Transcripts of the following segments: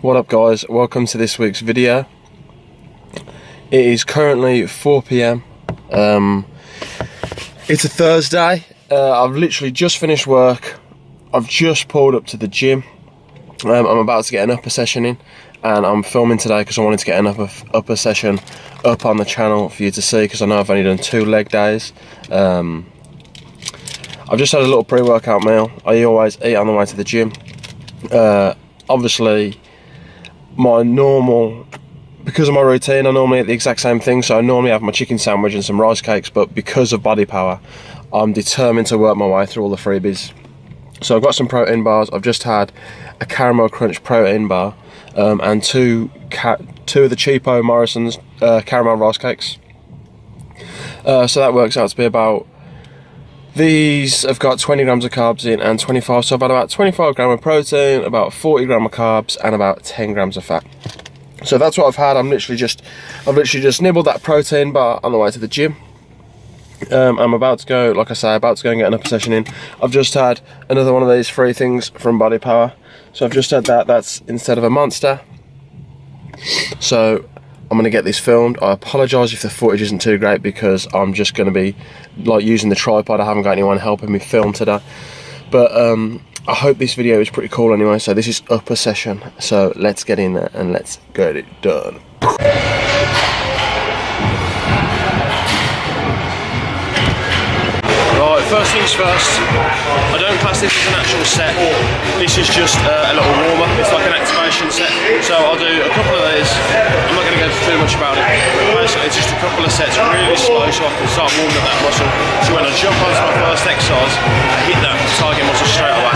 What up guys, welcome to this week's video. It is currently 4 PM. It's a Thursday. I've literally just finished work. I've just pulled up to the gym. I'm about to get an upper session in, and I'm filming today because I wanted to get an upper session up on the channel for you to see, because I know I've only done 2 leg days. I've just had a little pre-workout meal. I always eat on the way to the gym. Obviously, because of my routine, I normally eat the exact same thing. So I normally have my chicken sandwich and some rice cakes, but because of body power, I'm determined to work my way through all the freebies. So I've got some protein bars. I've just had a caramel crunch protein bar and two of the cheapo Morrison's caramel rice cakes. So that works out to be about, these have got 20 grams of carbs in and 25, so about 25 grams of protein, about 40 grams of carbs, and about 10 grams of fat. So that's what I've had. I've literally just nibbled that protein bar on the way to the gym. I'm about to go, like I say, and get an upper session in. I've just had another one of these free things from Body Power. So I've just had that. That's instead of a Monster. So I'm going to get this filmed. I apologise if the footage isn't too great, because I'm just going to be like using the tripod. I haven't got anyone helping me film today. But I hope this video is pretty cool anyway. So this is upper session. So let's get in there and let's get it done. Right, first things first, I don't class this as an actual set. This is just a little warm-up. It's like an activation set. So I'll do a couple of these. I'm not going to go too much about it. Basically, it's just a couple of sets really slow, so I can start warming up that muscle. So when I jump onto my first exercise, I hit that target muscle straight away.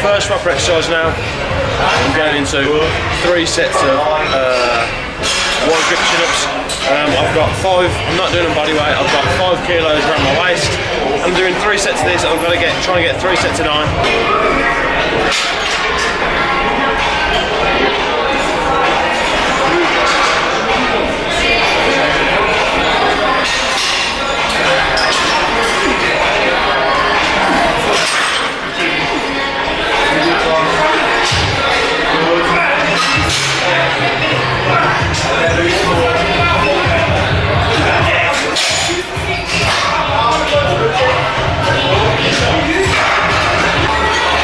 First proper exercise now. I'm going into 3 sets of wide grip chin-ups. I've got 5. I'm not doing them body weight. I've got 5 kilos around my waist. I'm doing 3 sets of these. I'm trying to get 3 sets of 9.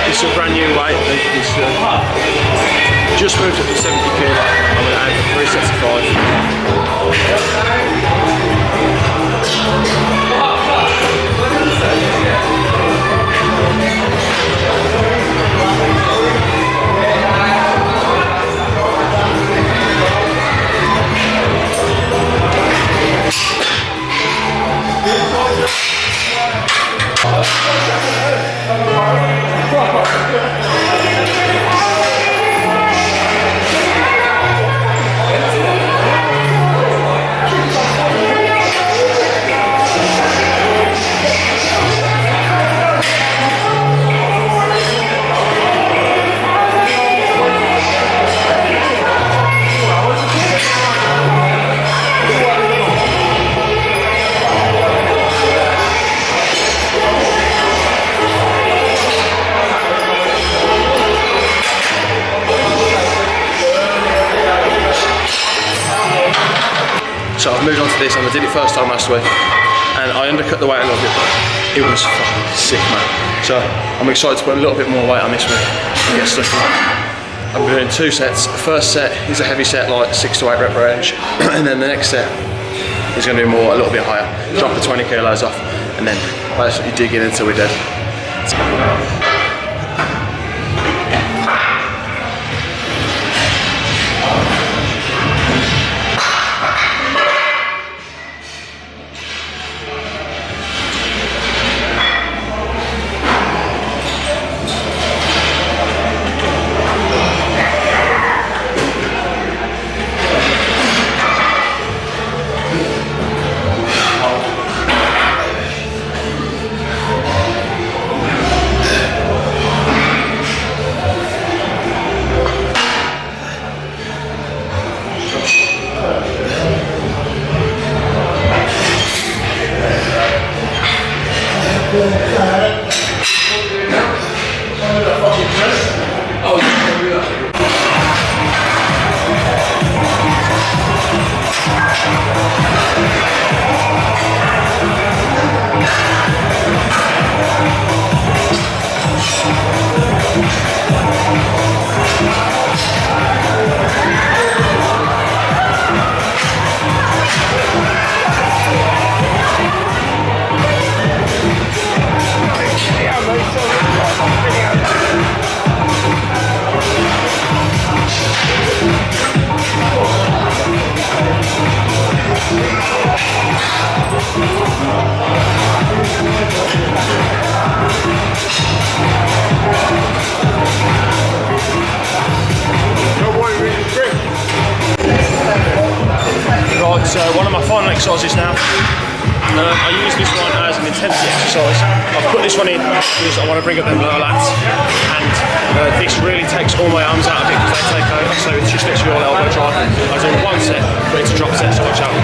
It's a brand new weight. It's just moved up to 70 kg. I'm going to add 3 sets of So I've moved on to this, and I did it first time last week, and I undercut the weight a little bit, but it was fucking sick, man. So I'm excited to put a little bit more weight on this one and get stuck in. I'm doing 2 sets. The first set is a heavy set, like 6 to 8 rep range, and then the next set is going to be a little bit higher. Drop the 20 kilos off, and then basically dig in until we're dead. exercises now. I use this one as an intensity exercise. I've put this one in because I want to bring up them lower lats, and this really takes all my arms out of it because they take over, so it's just literally all elbow drive. I was in one set, but it's a drop set, so watch out.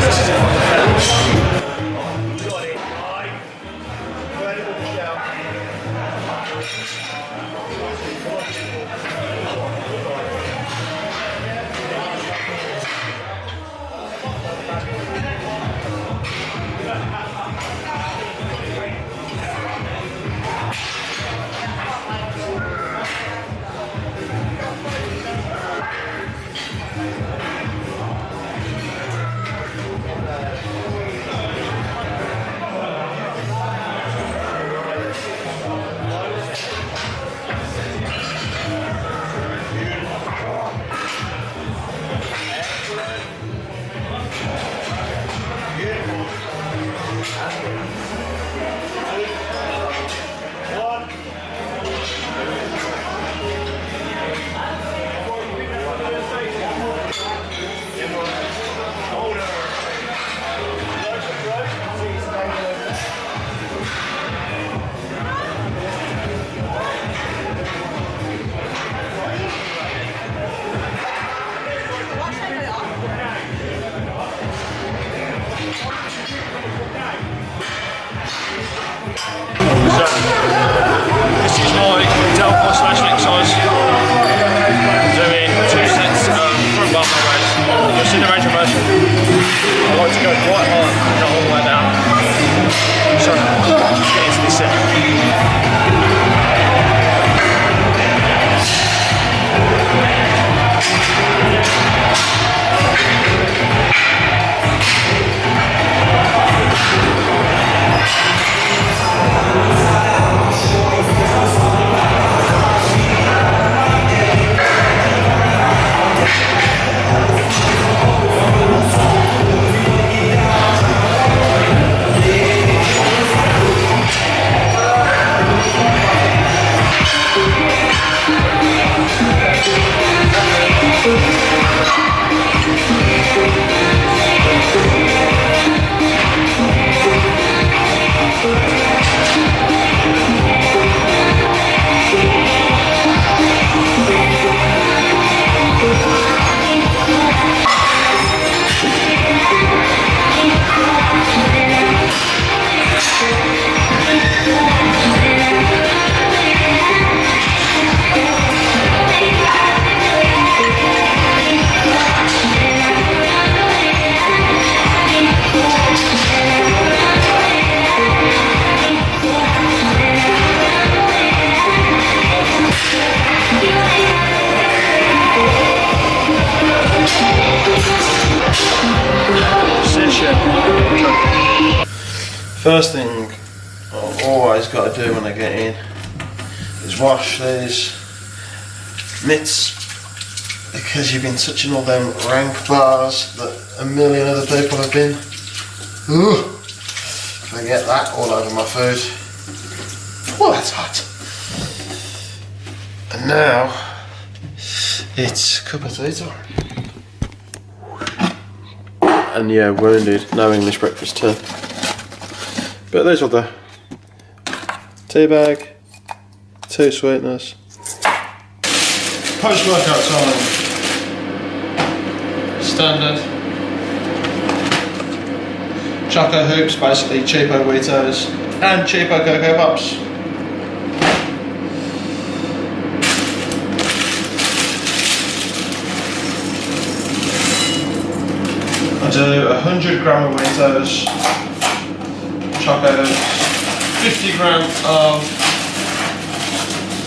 This is my delta slash exercise. Doing 2 sets of front barbell raise. You'll see the range of motion. I like to go quite hard, not all the way down. So, just get into this set. First thing I've always got to do when I get in is wash these mitts, because you've been touching all them rank bars that a million other people have been. Ooh, if I get that all over my food. Oh, that's hot. And now it's cup of tea time. And yeah, wounded, no English breakfast tea. But those are the tea bag, 2 sweeteners. Post-workout time. Standard. Choco hoops, basically cheapo Weetos, and cheapo Cocoa Pops. I do 100 gram of Weetos, Chocos, 50 gram of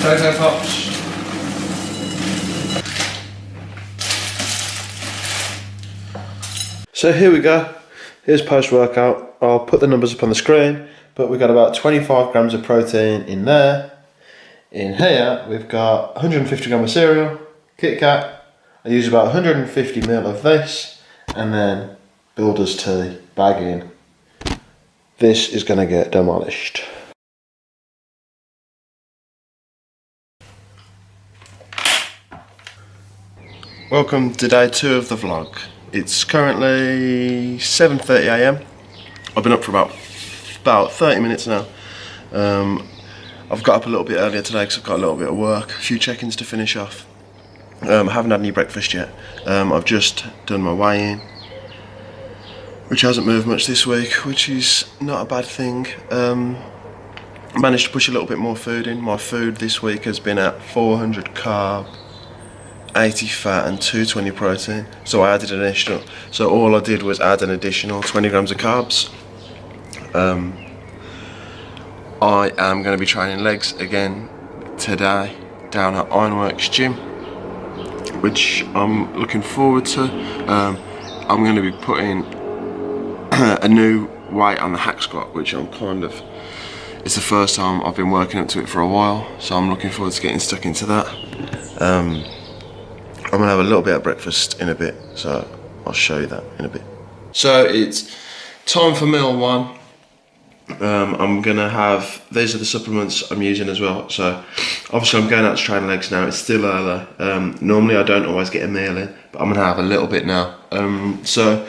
Cocoa Pops. So here we go. Here's post-workout. I'll put the numbers up on the screen, but we've got about 25 grams of protein in there. In here, we've got 150 grams of cereal, Kit Kat. I use about 150 ml of this, and then Builder's Tea, bag in. This is going to get demolished. Welcome to day 2 of the vlog. It's currently 7:30 AM. I've been up for about 30 minutes now. I've got up a little bit earlier today because I've got a little bit of work, a few check-ins to finish off. I haven't had any breakfast yet. I've just done my weigh-in, which hasn't moved much this week, which is not a bad thing. I managed to push a little bit more food in. My food this week has been at 400 carb, 80 fat and 220 protein. So I added an additional, so all I did was add an additional 20 grams of carbs. I am going to be training legs again today down at Ironworks Gym, which I'm looking forward to. I'm going to be putting a new weight on the hack squat, which it's the first time I've been working up to it for a while, so I'm looking forward to getting stuck into that. I'm going to have a little bit of breakfast in a bit, so I'll show you that in a bit. So it's time for meal one. I'm going to have, these are the supplements I'm using as well. So obviously I'm going out to train legs now, it's still early. Normally I don't always get a meal in, but I'm going to have a little bit now. So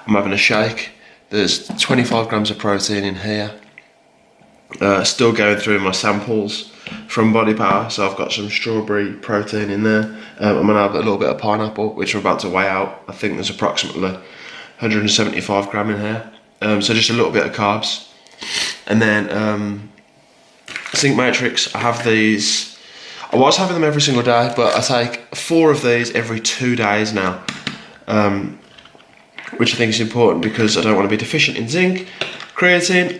I'm having a shake. There's 25 grams of protein in here. Still going through my samples from Body Power, so I've got some strawberry protein in there. I'm going to have a little bit of pineapple, which I'm about to weigh out. I think there's approximately 175 gram in here. So just a little bit of carbs. And then zinc matrix, I have these. I was having them every single day, but I take 4 of these every 2 days now, which I think is important because I don't want to be deficient in zinc. Creatine,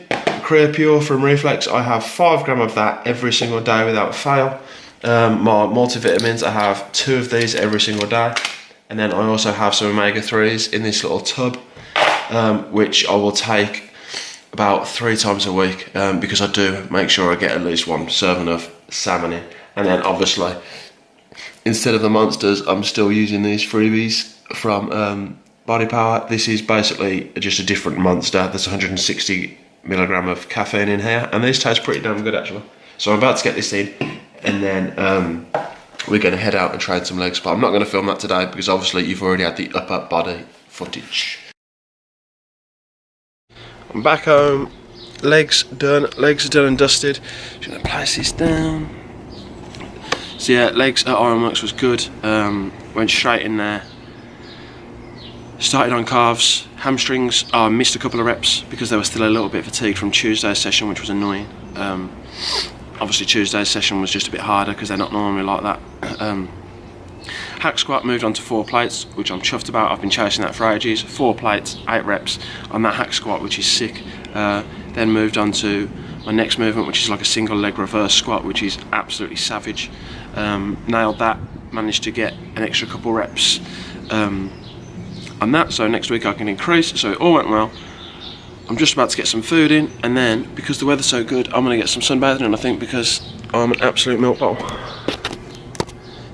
Pure from Reflex, I have 5 gram of that every single day without fail. My multivitamins, I have 2 of these every single day. And then I also have some omega-3s in this little tub, which I will take about 3 times a week, because I do make sure I get at least 1 serving of salmon in. And then obviously, instead of the monsters, I'm still using these freebies from Body Power. This is basically just a different monster. There's 160 milligram of caffeine in here, and these taste pretty damn good actually. So I'm about to get this in, and then we're going to head out and train some legs, but I'm not going to film that today because obviously you've already had the upper body footage. I'm back home, legs done and dusted. Just going to place this down. So yeah, legs at Ironworks was good. Went straight in there. Started on calves, hamstrings. I missed a couple of reps because they were still a little bit fatigued from Tuesday's session, which was annoying. Obviously Tuesday's session was just a bit harder because they're not normally like that. Hack squat, moved on to 4 plates, which I'm chuffed about. I've been chasing that for ages. 4 plates, 8 reps on that hack squat, which is sick. Then moved on to my next movement, which is like a single leg reverse squat, which is absolutely savage. Nailed that, managed to get an extra couple reps on that, so next week I can increase. So it all went well. I'm just about to get some food in, and then because the weather's so good, I'm going to get some sunbathing in, I think, because I'm an absolute milk bottle.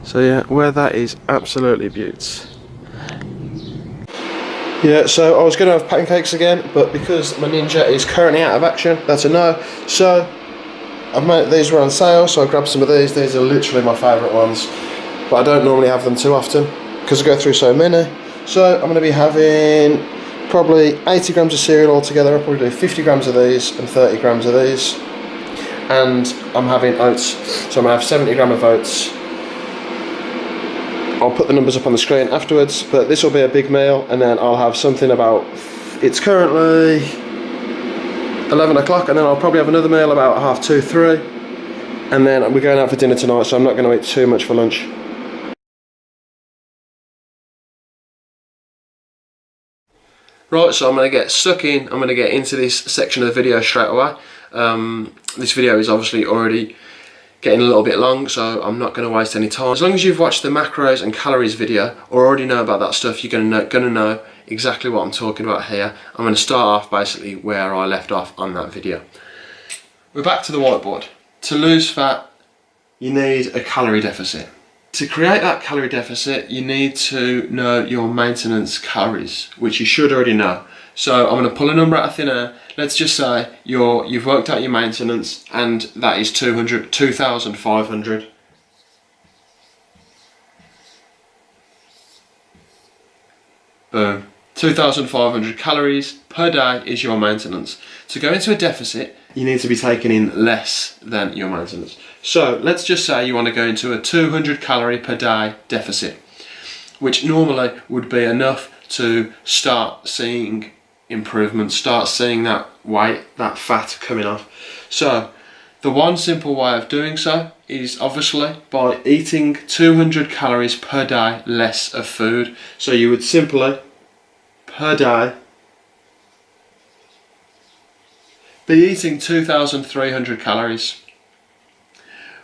So yeah, weather is absolutely beaut. Yeah, so I was going to have pancakes again, but because my Ninja is currently out of action, that's a no. So I've made, these were on sale, so I grabbed some of these. These are literally my favourite ones, but I don't normally have them too often because I go through so many. So I'm going to be having probably 80 grams of cereal altogether. I'll probably do 50 grams of these and 30 grams of these. And I'm having oats, so I'm going to have 70 gram of oats. I'll put the numbers up on the screen afterwards, but this will be a big meal, and then I'll have something about, it's currently 11 o'clock, and then I'll probably have another meal about 2:30, 3, and then we're going out for dinner tonight, so I'm not going to eat too much for lunch. Right, so I'm going to get stuck in, I'm going to get into this section of the video straight away. This video is obviously already getting a little bit long, so I'm not going to waste any time. As long as you've watched the macros and calories video or already know about that stuff, you're going to know exactly what I'm talking about here. I'm going to start off basically where I left off on that video. We're back to the whiteboard. To lose fat, you need a calorie deficit. To create that calorie deficit, you need to know your maintenance calories, which you should already know. So I'm going to pull a number out of thin air. Let's just say you've worked out your maintenance, and that is 2,500. Boom. 2,500 calories per day is your maintenance. To go into a deficit, you need to be taking in less than your maintenance. So let's just say you want to go into a 200 calorie per day deficit, which normally would be enough to start seeing improvements, start seeing that weight, that fat coming off. So the one simple way of doing so is obviously by eating 200 calories per day less of food. So you would simply, per day, be eating 2,300 calories,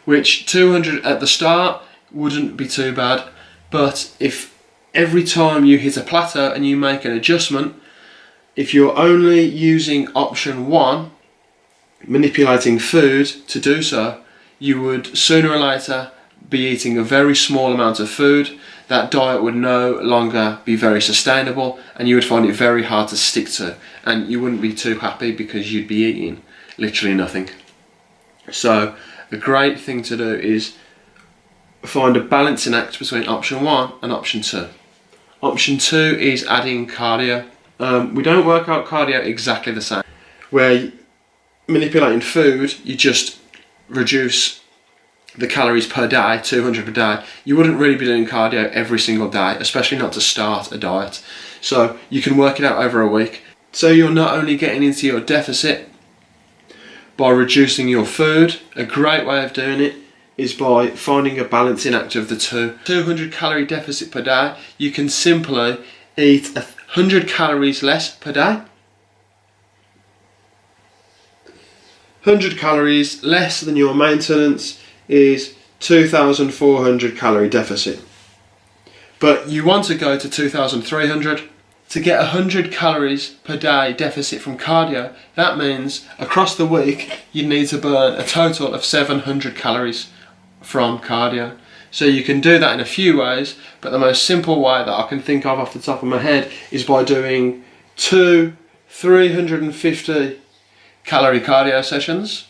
which 200 at the start wouldn't be too bad, but if every time you hit a plateau and you make an adjustment, if you're only using option 1, manipulating food to do so, you would sooner or later be eating a very small amount of food. That diet would no longer be very sustainable and you would find it very hard to stick to, and you wouldn't be too happy because you'd be eating literally nothing. So a great thing to do is find a balancing act between option 1 and option 2. Option 2 is adding cardio. We don't work out cardio exactly the same. Where manipulating food, you just reduce the calories per day, 200 per day. You wouldn't really be doing cardio every single day, especially not to start a diet. So you can work it out over a week. So you're not only getting into your deficit by reducing your food, a great way of doing it is by finding a balancing act of the two. 200 calorie deficit per day, you can simply eat 100 calories less per day. 100 calories less than your maintenance is 2,400 calorie deficit. But you want to go to 2,300. To get 100 calories per day deficit from cardio, that means across the week you need to burn a total of 700 calories from cardio. So you can do that in a few ways, but the most simple way that I can think of off the top of my head is by doing 2 350 calorie cardio sessions.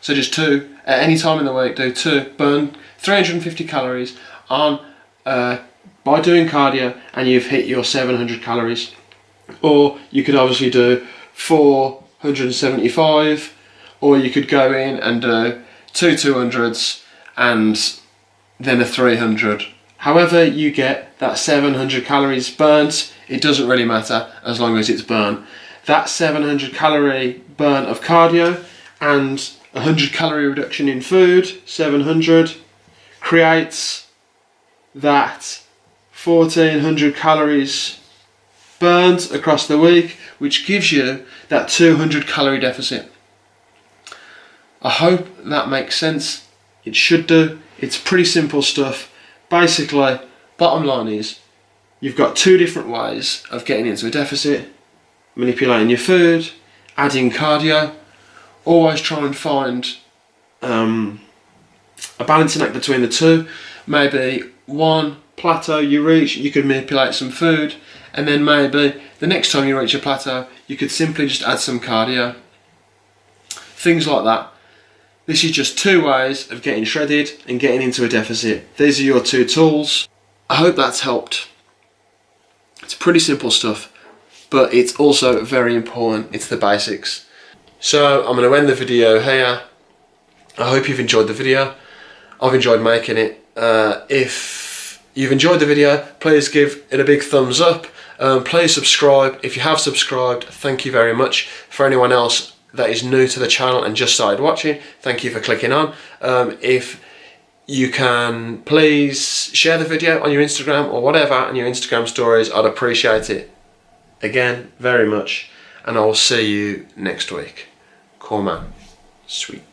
So just 2 at any time in the week, do 2, burn 350 calories on by doing cardio, and you've hit your 700 calories. Or you could obviously do 475, or you could go in and do 2 200s and then a 300. However you get that 700 calories burnt, it doesn't really matter as long as it's burnt. That 700 calorie burn of cardio and 100 calorie reduction in food, 700, creates that 1,400 calories burnt across the week, which gives you that 200 calorie deficit. I hope that makes sense. It should do. It's pretty simple stuff. Basically, bottom line is, you've got 2 different ways of getting into a deficit: manipulating your food, adding cardio. Always try and find a balancing act between the 2. Maybe one plateau you reach, you could manipulate some food, and then maybe the next time you reach a plateau, you could simply just add some cardio. Things like that. This is just 2 ways of getting shredded and getting into a deficit. These are your 2 tools. I hope that's helped. It's pretty simple stuff, but it's also very important. It's the basics. So I'm going to end the video here. I hope you've enjoyed the video. I've enjoyed making it. If you've enjoyed the video, please give it a big thumbs up. Please subscribe. If you have subscribed, thank you very much. For anyone else that is new to the channel and just started watching, thank you for clicking on. If you can please share the video on your Instagram or whatever, on your Instagram stories, I'd appreciate it again very much, and I will see you next week. Cool, man. Sweet.